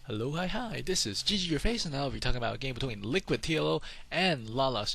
Hello, hi, this is Gigi your face, and I'll be talking about a game between LiquidTLO and LaLush.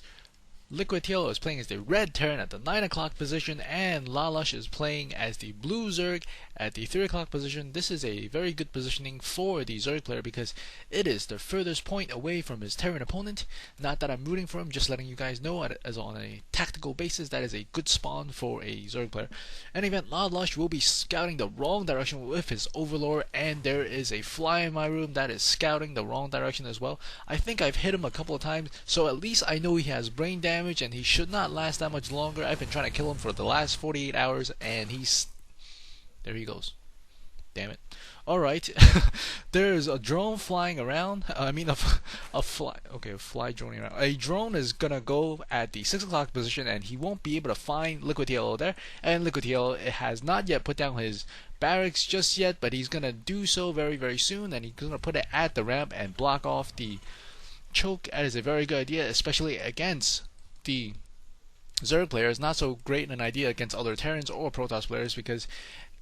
LiquidTLO is playing as the red Terran at the 9 o'clock position, and LaLush is playing as the blue Zerg at the 3 o'clock position. This is a very good positioning for the Zerg player because it is the furthest point away from his Terran opponent. Not that I'm rooting for him, just letting you guys know as on a tactical basis that is a good spawn for a Zerg player. In any event, LaLush will be scouting the wrong direction with his Overlord, and there is a fly in my room that is scouting the wrong direction as well. I think I've hit him a couple of times, so at least I know he has brain damage and he should not last that much longer. I've been trying to kill him for the last 48 hours and there he goes. Damn it. Alright. There's a drone flying around. A fly droning around. A drone is gonna go at the 6 o'clock position and he won't be able to find LiquidTLO there. And LiquidTLO has not yet put down his barracks just yet, but he's gonna do so very, very soon, and he's gonna put it at the ramp and block off the choke. That is a very good idea, especially against the Zerg player. Is not so great an idea against other Terrans or Protoss players because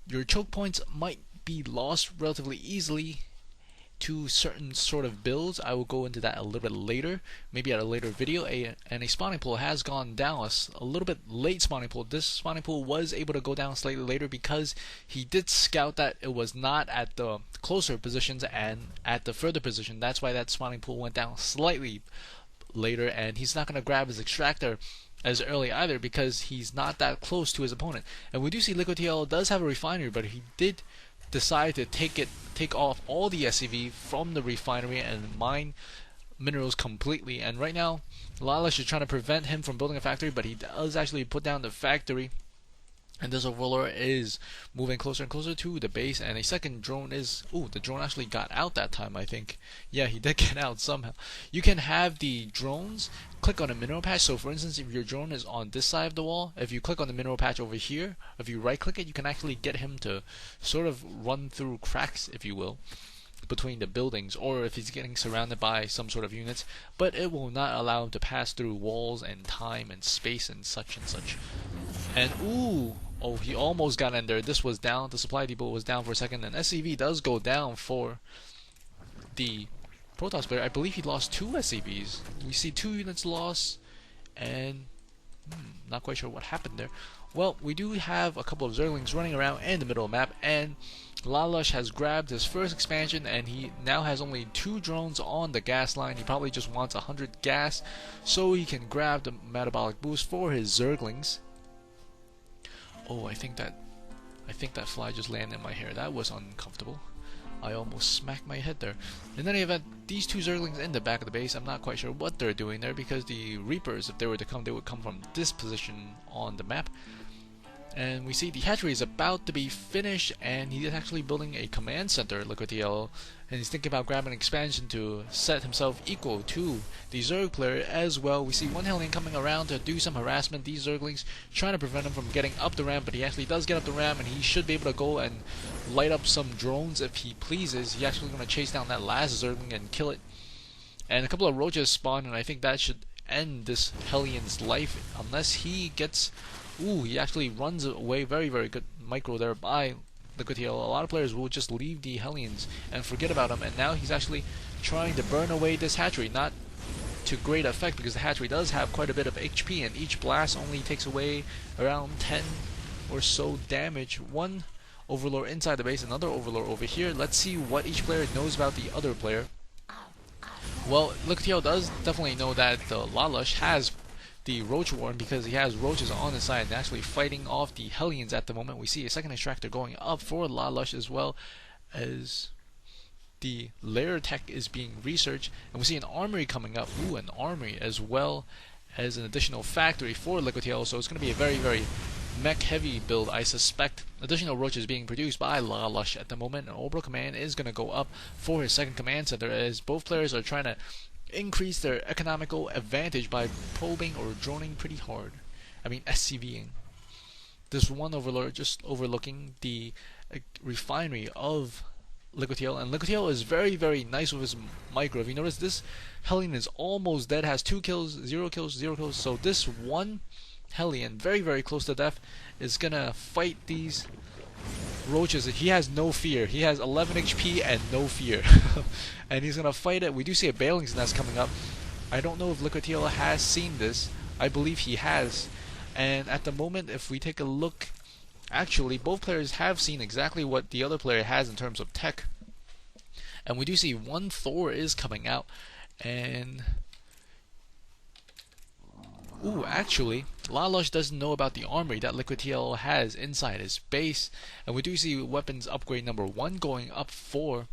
your choke points might be lost relatively easily to certain sort of builds. I will go into that a little bit later, maybe at a later video. And a spawning pool has gone down a little bit late. Spawning pool. This spawning pool was able to go down slightly later because he did scout that it was not at the closer positions and at the further position. That's why that spawning pool went down slightly later, and he's not going to grab his extractor as early either because he's not that close to his opponent. And we do see LiquidTLO does have a refinery, but he did decide to take off all the SCV from the refinery and mine minerals completely. And right now LaLush is trying to prevent him from building a factory, but he does actually put down the factory. And this Overlord is moving closer and closer to the base, and a second drone is... Ooh, the drone actually got out that time, I think. Yeah, he did get out somehow. You can have the drones click on a mineral patch. So for instance, if your drone is on this side of the wall, if you click on the mineral patch over here, if you right click it, you can actually get him to sort of run through cracks, if you will, between the buildings, or if he's getting surrounded by some sort of units, but it will not allow him to pass through walls and time and space and such and such. And ooh, oh, he almost got in there. This was down. The supply depot was down for a second, and SCV does go down for the Protoss player. I believe he lost 2 SCVs. We see 2 units lost, and not quite sure what happened there. Well, we do have a couple of Zerglings running around in the middle of the map, and LaLush has grabbed his first expansion, and he now has only 2 drones on the gas line. He probably just wants 100 gas so he can grab the metabolic boost for his Zerglings. Oh, I think that fly just landed in my hair. That was uncomfortable. I almost smacked my head there. In any event, these 2 Zerglings in the back of the base, I'm not quite sure what they're doing there because the Reapers, if they were to come, they would come from this position on the map. And we see the hatchery is about to be finished, and he is actually building a command center, LiquidTLO, and he's thinking about grabbing an expansion to set himself equal to the Zerg player as well. We see one Hellion coming around to do some harassment. These Zerglings trying to prevent him from getting up the ramp, but he actually does get up the ramp, and he should be able to go and light up some drones if he pleases. He's actually going to chase down that last Zergling and kill it. And a couple of roaches spawn, and I think that should end this Hellion's life unless he gets... Ooh, he actually runs away. Very, very good micro there by LiquidTLO. A lot of players will just leave the Hellions and forget about him, and now he's actually trying to burn away this hatchery. Not to great effect because the hatchery does have quite a bit of HP, and each blast only takes away around 10 or so damage. One Overlord inside the base, another Overlord over here. Let's see what each player knows about the other player. Well, LiquidTLO does definitely know that LaLush has the Roach Warren because he has roaches on his side and actually fighting off the Hellions at the moment. We see a second extractor going up for LaLush as well as the lair tech is being researched, and we see an armory coming up. Ooh, an armory as well as an additional factory for LiquidTLO, so it's going to be a very, very mech heavy build, I suspect. Additional roaches being produced by LaLush at the moment, and Orbital Command is going to go up for his second command center as both players are trying to increase their economical advantage by probing or droning pretty hard. SCVing. This one Overlord just overlooking the refinery of LiquidTLO, and LiquidTLO is very, very nice with his micro. If you notice, this Hellion is almost dead, has 2 kills, 0 kills, 0 kills, so this one Hellion, very, very close to death, is gonna fight these roaches, he has no fear. He has 11 HP and no fear. And he's gonna fight it. We do see a Bailing's Nest coming up. I don't know if LiquidTLO has seen this. I believe he has. And at the moment, if we take a look, actually, both players have seen exactly what the other player has in terms of tech. And we do see one Thor is coming out. And ooh, actually, LaLush doesn't know about the armory that LiquidTLO has inside his base. And we do see weapons upgrade number 1 going up for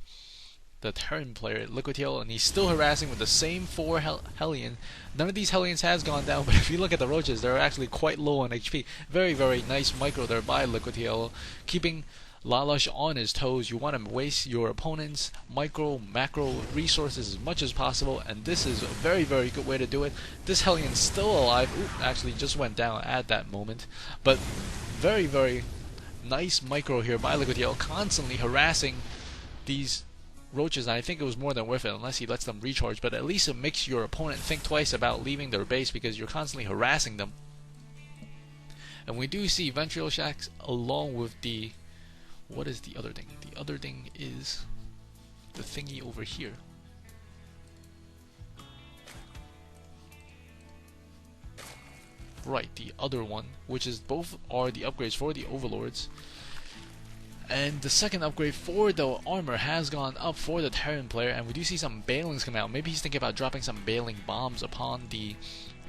the Terran player, LiquidTLO, and he's still harassing with the same 4 Hellion. None of these Hellions has gone down, but if you look at the roaches, they're actually quite low on HP. Very, very nice micro there by LiquidTLO, keeping LaLush on his toes. You want to waste your opponent's micro, macro resources as much as possible, and this is a very, very good way to do it. This Hellion's still alive. Ooh, actually just went down at that moment. But very, very nice micro here by LiquidTLO, constantly harassing these roaches, and I think it was more than worth it unless he lets them recharge, but at least it makes your opponent think twice about leaving their base because you're constantly harassing them. And we do see Ventricle Shacks along with the... what is the other thing? The other thing is the thingy over here. Right, the other one, which is both are the upgrades for the Overlords. And the second upgrade for the armor has gone up for the Terran player, and we do see some Bailings come out. Maybe he's thinking about dropping some Bailing bombs upon the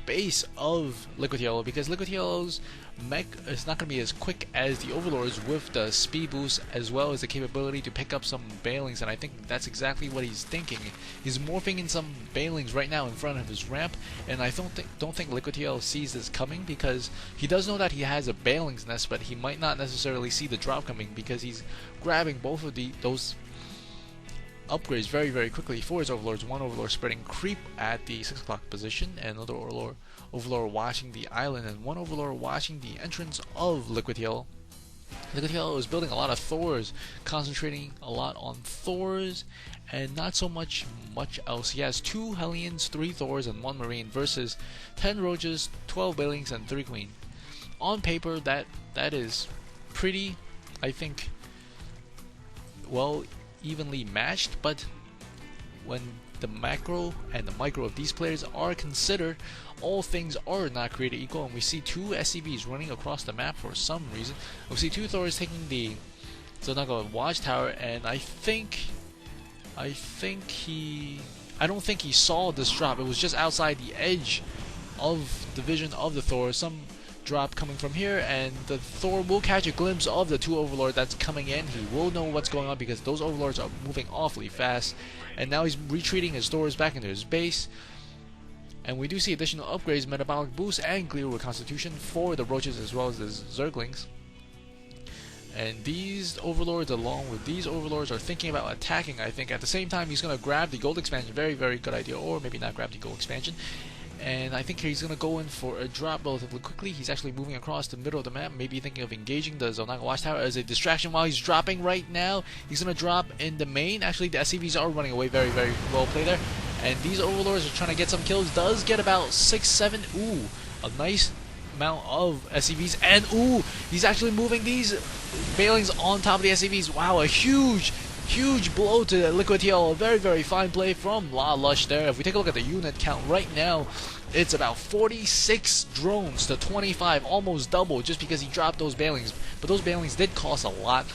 base of LiquidTLO, because LiquidTLO's mech is not going to be as quick as the Overlords with the speed boost as well as the capability to pick up some Bailings, and I think that's exactly what he's thinking. He's morphing in some Bailings right now in front of his ramp, and I don't think LiquidTLO sees this coming, because he does know that he has a Bailing's Nest, but he might not necessarily see the drop coming because he's grabbing both of those upgrades very, very quickly for his Overlords. One Overlord spreading creep at the 6 o'clock position, and another Overlord watching the island, and one Overlord watching the entrance of LiquidTLO. LiquidTLO is building a lot of Thors, concentrating a lot on Thors, and not so much else. He has 2 Hellions, 3 Thors, and 1 Marine versus 10 Roaches, 12 Bailings, and 3 Queen. On paper, that is pretty, I think, well, evenly matched, but when the macro and the micro of these players are considered, all things are not created equal, and we see 2 SCVs running across the map for some reason. We see 2 Thors taking the Zonaga watchtower, and I don't think he saw this drop. It was just outside the edge of the vision of the Thor. Some drop coming from here, and the Thor will catch a glimpse of the 2 Overlord that's coming in. He will know what's going on because those Overlords are moving awfully fast, and now he's retreating his Thors back into his base. And we do see additional upgrades, metabolic boost, and clear reconstitution for the Roaches as well as the Zerglings. And these Overlords along with these Overlords are thinking about attacking, I think. At the same time, he's going to grab the gold expansion. Very, very good idea. Or maybe not grab the gold expansion. And I think he's going to go in for a drop relatively quickly. He's actually moving across the middle of the map, maybe thinking of engaging the Zonaga Watchtower as a distraction while he's dropping right now. He's going to drop in the main. Actually, the SCVs are running away. Very, very well played there. And these Overlords are trying to get some kills. Does get about 6, 7. Ooh, a nice amount of SCVs. And ooh, he's actually moving these Bailings on top of the SCVs. Wow, a huge blow to LiquidTLO. A very, very fine play from LaLush there. If we take a look at the unit count right now, it's about 46 drones to 25, almost double, just because he dropped those Bailings. But those Bailings did cost a lot.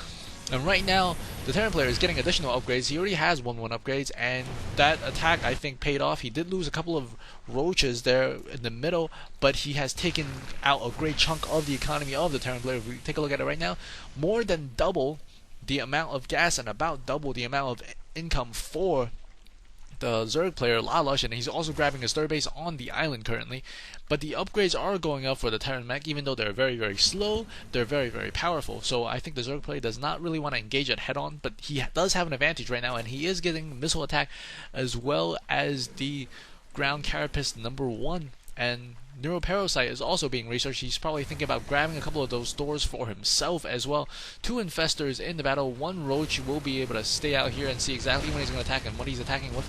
And right now, the Terran player is getting additional upgrades. He already has 1/1 upgrades, and that attack, I think, paid off. He did lose a couple of Roaches there in the middle, but he has taken out a great chunk of the economy of the Terran player. If we take a look at it right now, more than double the amount of gas and about double the amount of income for the Zerg player, LaLush, and he's also grabbing his third base on the island currently. But the upgrades are going up for the Terran mech, even though they're very, very slow, they're very, very powerful. So I think the Zerg player does not really want to engage it head-on, but he does have an advantage right now, and he is getting missile attack as well as the ground carapace number 1. And Neuroparasite is also being researched. He's probably thinking about grabbing a couple of those Thors for himself as well. 2 Infestors in the battle. 1 Roach will be able to stay out here and see exactly when he's going to attack and what he's attacking with.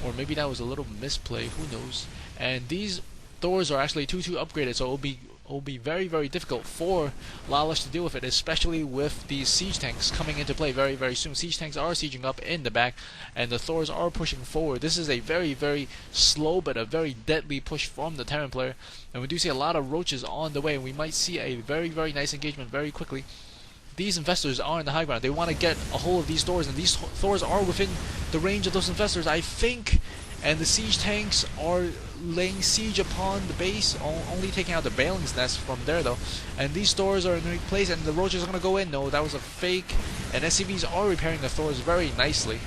Or maybe that was a little misplay, who knows. And these Thors are actually 2/2 upgraded, so it will be will be very, very difficult for LaLush to deal with it, especially with these siege tanks coming into play very, very soon. Siege tanks are sieging up in the back, and the Thors are pushing forward. This is a very, very slow but a very deadly push from the Terran player, and we do see a lot of roaches on the way, and we might see a very, very nice engagement very quickly. These infestors are in the high ground. They want to get a hold of these Thors, and these Thors are within the range of those infestors, I think. And the siege tanks are laying siege upon the base, only taking out the Bailing's nest from there though. And these Thors are in the right place, and the roaches are going to go in. No, that was a fake. And SCVs are repairing the Thors very nicely.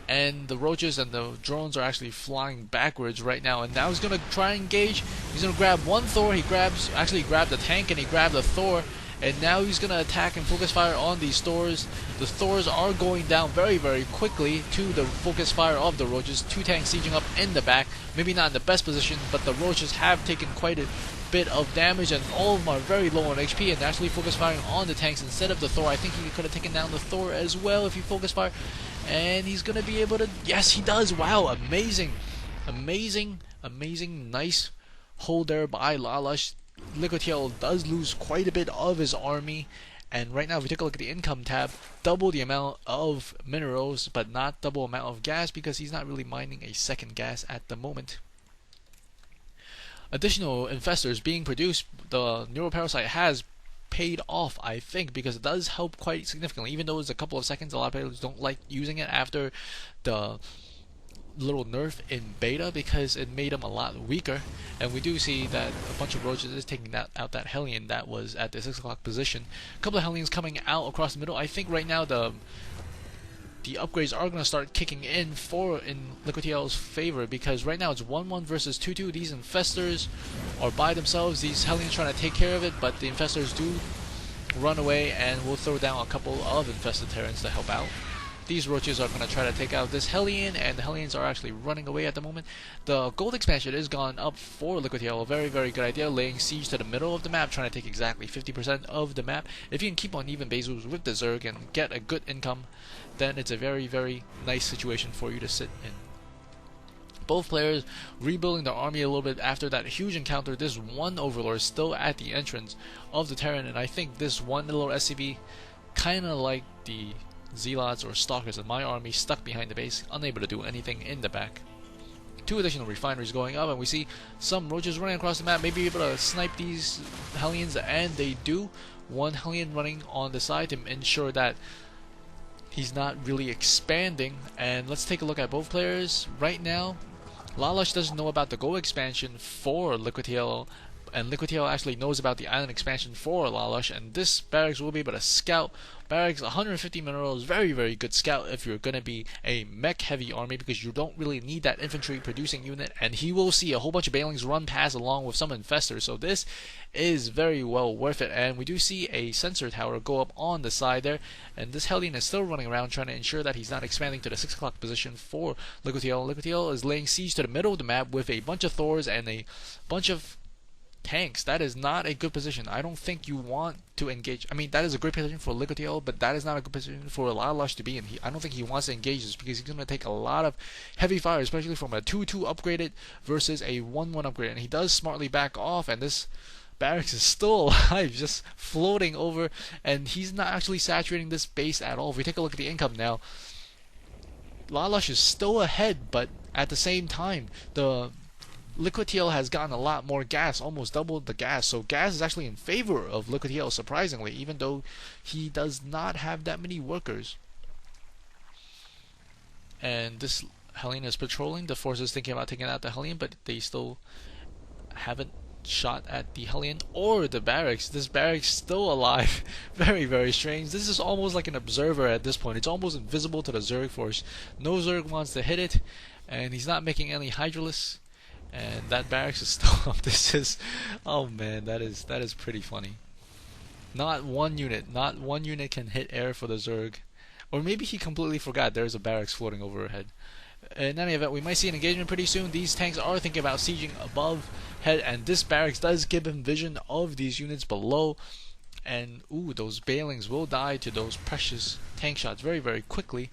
And the roaches and the drones are actually flying backwards right now. And now he's going to try and engage. He's going to grab one Thor. He actually grabbed the tank, and he grabbed the Thor. And now he's going to attack and focus fire on these Thors. The Thors are going down very, very quickly to the focus fire of the roaches. 2 tanks sieging up in the back. Maybe not in the best position, but the roaches have taken quite a bit of damage, and all of them are very low on HP, and actually focus firing on the tanks instead of the Thor. I think he could have taken down the Thor as well if he focus fire. And he's going to be able to... Yes, he does! Wow, amazing. Amazing, amazing, nice hold there by LaLush. LiquidTLO does lose quite a bit of his army, and right now if we take a look at the income tab, double the amount of minerals but not double amount of gas, because he's not really mining a second gas at the moment. Additional infestors being produced, the neuroparasite has paid off, I think, because it does help quite significantly. Even though it's a couple of seconds, a lot of players don't like using it after the little nerf in beta, because it made them a lot weaker. And we do see that a bunch of roaches is taking out that Hellion that was at the 6 o'clock position. A couple of Hellions coming out across the middle. I think right now the upgrades are going to start kicking in LiquidTLO's favor, because right now it's 1-1 versus 2-2. These infestors are by themselves. These Hellions trying to take care of it, but the infestors do run away, and we'll throw down a couple of infested Terrans to help out. These roaches are going to try to take out this Hellion, and the Hellions are actually running away at the moment. The gold expansion is gone up for LiquidTLO. Very, very good idea, laying siege to the middle of the map, trying to take exactly 50% of the map. If you can keep on even bases with the Zerg and get a good income, then it's a very, very nice situation for you to sit in. Both players rebuilding their army a little bit after that huge encounter. This one Overlord is still at the entrance of the Terran, and I think this one little SCV, kind of like the Zealots or Stalkers in my army, stuck behind the base, unable to do anything in the back. 2 additional refineries going up, and we see some roaches running across the map, maybe able to snipe these Hellions, and they do. One Hellion running on the side to ensure that he's not really expanding. And let's take a look at both players. Right now, LaLush doesn't know about the Go expansion for LiquidTLO, and LiquidTLO actually knows about the island expansion for LaLush, and this barracks will be able to scout. Barracks 150 minerals, very, very good scout if you're going to be a mech heavy army, because you don't really need that infantry producing unit, and he will see a whole bunch of Bailings run past along with some infestors, so this is very well worth it. And we do see a sensor tower go up on the side there, and this Hellion is still running around trying to ensure that he's not expanding to the 6 o'clock position for LiquidTLO. LiquidTLO is laying siege to the middle of the map with a bunch of Thors and a bunch of tanks. That is not a good position. I don't think you want to engage. I mean, that is a great position for LiquidTLO, but that is not a good position for LaLush to be in. I don't think he wants to engage this, because he's going to take a lot of heavy fire, especially from a 2-2 upgraded versus a 1-1 upgraded. And he does smartly back off, and this barracks is still alive, just floating over, and he's not actually saturating this base at all. If we take a look at the income now, LaLush is still ahead, but at the same time, the LiquidTLO has gotten a lot more gas, almost doubled the gas. So gas is actually in favor of LiquidTLO, surprisingly, even though he does not have that many workers. And this Hellion is patrolling. The force is thinking about taking out the Hellion, but they still haven't shot at the Hellion or the barracks. This barracks still alive. Very, very strange. This is almost like an observer at this point. It's almost invisible to the Zerg force. No Zerg wants to hit it, and he's not making any Hydralisks. And that barracks is still up. This is, oh man, that is pretty funny. Not one unit can hit air for the Zerg. Or maybe he completely forgot there's a barracks floating overhead. In any event, we might see an engagement pretty soon. These tanks are thinking about sieging above head, and this barracks does give him vision of these units below. And ooh, those Bailings will die to those precious tank shots very, very quickly.